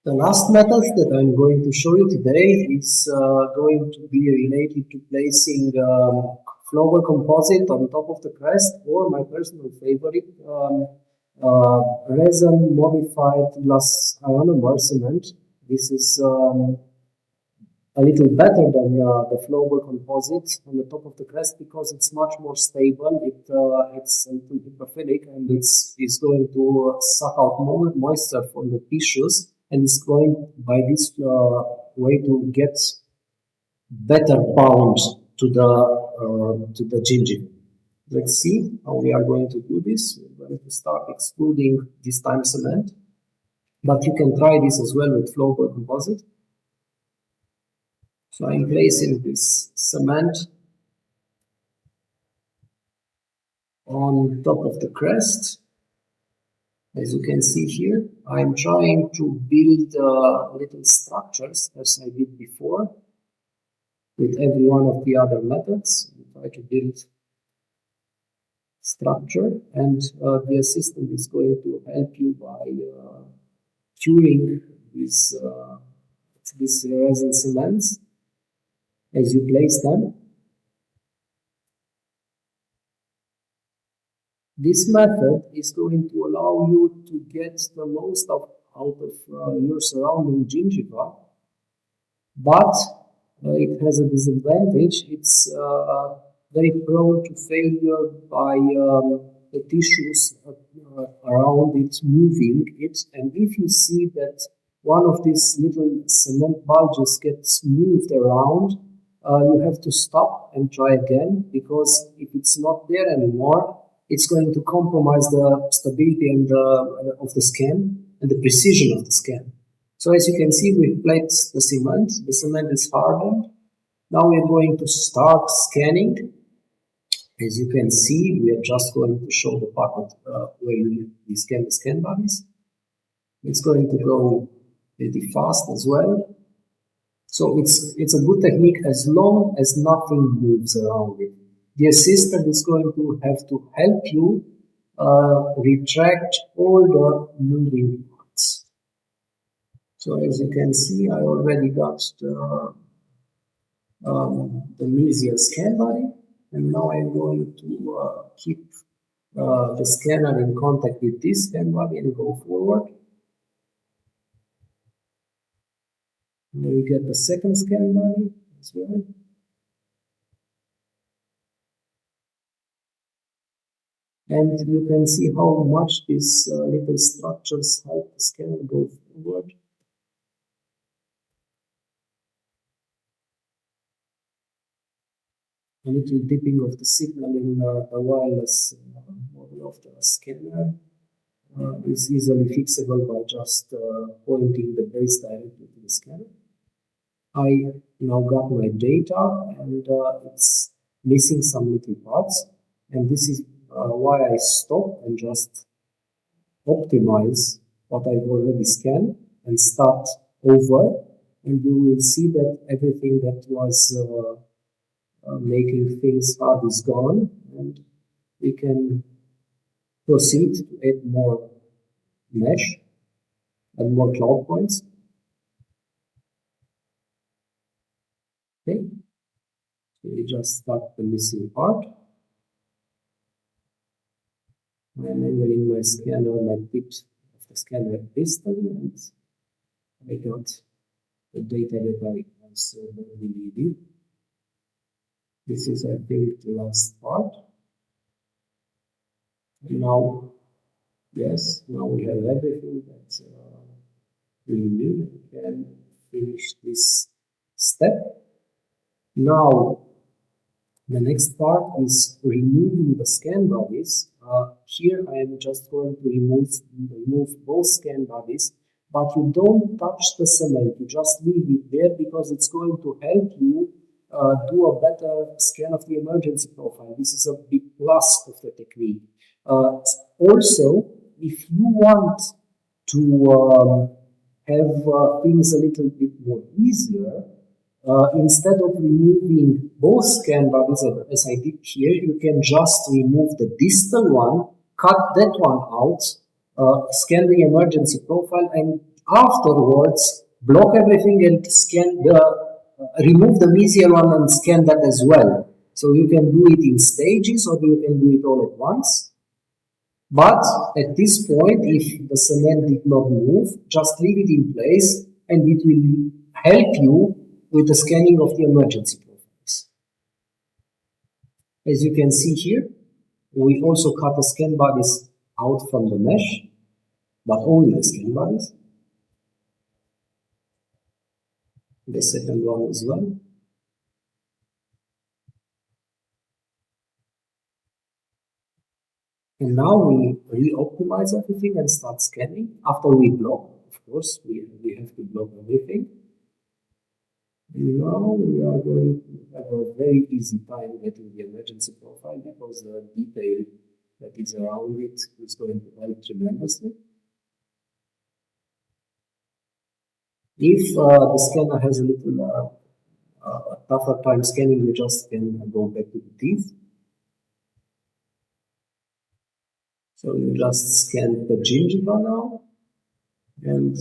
The last method that I'm going to show you today is going to be related to placing flower composite on top of the crest, or my personal favorite, resin modified glass ionomer cement. This is a little better than the flower composite on the top of the crest because it's much more stable. It's a little hydrophilic and it's going to suck out more moisture from the tissues, and it's going by this way to get better bound to the gingiva. Let's see how we are going to do this. We're going to start extruding this time cement, but you can try this as well with flower composite. So I'm placing this cement on top of the crest. As you can see here, I'm trying to build little structures as I did before with every one of the other methods. I try to build structure, and the assistant is going to help you by curing these resin cements as you place them. This method is going to allow you to get the most out of your surrounding gingiva, but it has a disadvantage. It's very prone to failure by the tissues around it moving it, and if you see that one of these little cement bulges gets moved around, you have to stop and try again, because if it's not there anymore, it's going to compromise the stability and of the scan and the precision of the scan. So as you can see, we've placed the cement is hardened. Now we're going to start scanning. As you can see, we are just going to show the part where we scan the scan bodies. It's going to go pretty fast as well. So it's a good technique as long as nothing moves around it. The assistant is going to have to help you retract all the moving parts. So as you can see, I already got the mesial scan body, and now I'm going to keep the scanner in contact with this scan body and go forward. And we get the second scan body as well. And you can see how much these little structures help the scanner go forward. A little dipping of the signal in the wireless model of the scanner is easily fixable by just pointing the base directly to the scanner. I now got my data, and it's missing some little parts, and this is why I stop and just optimize what I've already scanned and start over, and you will see that everything that was making things hard is gone, and we can proceed to add more mesh and more cloud points. Okay, so we just start the missing part. I'm angling my scanner, my tips of the scanner distally, and I got the data that I also needed. This is, I think, the last part. And now, yes, now we have everything that we need. We can finish this step. Now, the next part is removing the scan bodies. Here I am just going to remove both scan bodies, but you don't touch the cement, you just leave it there because it's going to help you do a better scan of the emergency profile. This is a big plus of the technique. Also, if you want to have things a little bit more easier, instead of removing both scan bodies as I did here, you can just remove the distal one, cut that one out, scan the emergency profile, and afterwards block everything and scan remove the mesial one and scan that as well. So you can do it in stages or you can do it all at once. But at this point, if the cement did not move, just leave it in place and it will help you with the scanning of the emergency profiles. As you can see here, we also cut the scan bodies out from the mesh, but only the scan bodies. The second one as well. And now we re-optimize everything and start scanning. After we block, of course, we have to block everything. And now we are going to have a very easy time getting the emergency profile because the detail that is around it is going to help tremendously. If the scanner has a little tougher time scanning, you just can go back to the teeth. So you just scan the gingiva now, and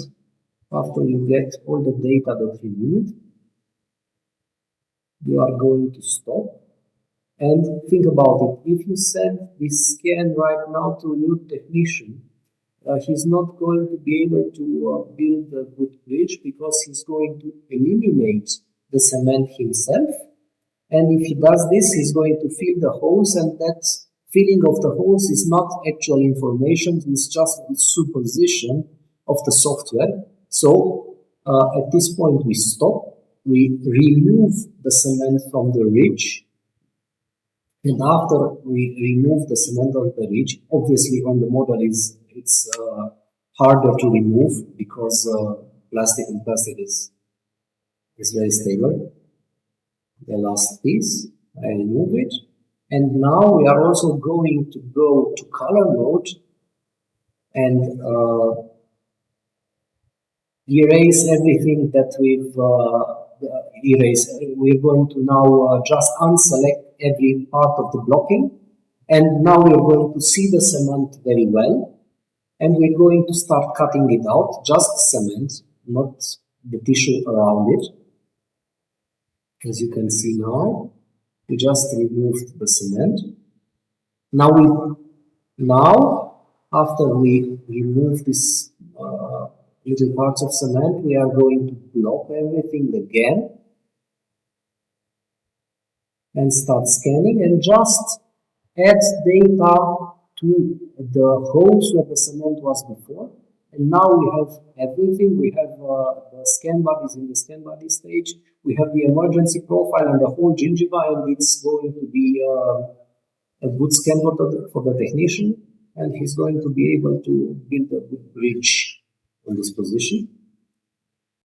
after you get all the data that you need, you are going to stop and think about it. If you send this scan right now to your technician, he's not going to be able to build a good bridge because he's going to eliminate the cement himself. And if he does this, he's going to fill the holes, and that filling of the holes is not actual information, it's just the supposition of the software. So at this point we stop, we remove the cement from the ridge, and after we remove the cement on the ridge, obviously on the model it's harder to remove because plastic is very stable. The last piece, I remove it. And now we are also going to go to color mode and erase everything that we've erased. We're going to now just unselect every part of the blocking. And now we're going to see the cement very well. And we're going to start cutting it out, just cement, not the tissue around it. As you can see now, we just removed the cement. Now, after we remove this little parts of cement, we are going to block everything again and start scanning and just add data to the holes where the cement was before. And now we have everything. We have the scan bodies in the scan body stage. We have the emergency profile and the whole gingiva, and it's going to be a good scan for the technician, and he's going to be able to build a good bridge on this position.